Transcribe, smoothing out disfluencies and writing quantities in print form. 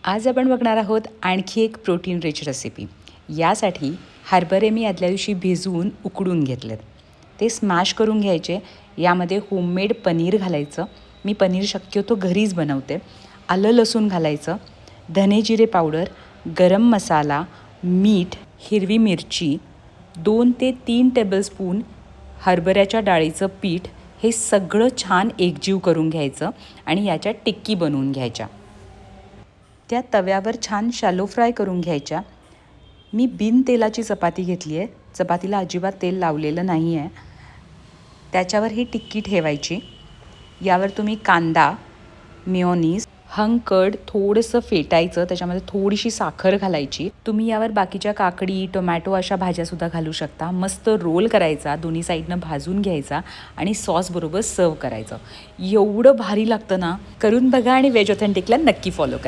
आज आपण बघणार आहोत आणखी एक प्रोटीन रिच रेसिपी। यासाठी हरभरे मी आदल्या दिवशी भिजवून उकडून घेतलेत, ते स्मॅश करून घ्यायचे। यामध्ये होममेड पनीर घालायचं, मी पनीर शक्यतो घरीच बनवते। आलं लसूण घालायचं, धने जिरे पावडर, गरम मसाला, मीठ, हिरवी मिरची, 2 ते 3 टेबलस्पून हरभऱ्याच्या डाळीचं पीठ, हे सगळं छान एकजीव करून घ्यायचं आणि याच्या टिक्की बनवून घ्यायच्या। त्या तव्यावर छान शॅलो फ्राय करून घ्यायच्या। मी बिन तेलाची चपाती घेतली आहे, चपातीला अजिबात तेल लावलेलं नाही आहे। त्याच्यावर ही टिक्की ठेवायची। यावर तुम्ही कांदा, मेयोनीज, हंग कर्ड थोडंसं फेटायचं, त्याच्यामध्ये थोडीशी साखर घालायची। तुम्ही यावर बाकीच्या काकडी, टोमॅटो अशा भाज्यासुद्धा घालू शकता। मस्त रोल करायचा, दोन्ही साईडनं भाजून घ्यायचा आणि सॉसबरोबर सर्व करायचं। एवढं भारी लागतं ना, करून बघा आणि वेज ऑथेंटिकला नक्की फॉलो करा।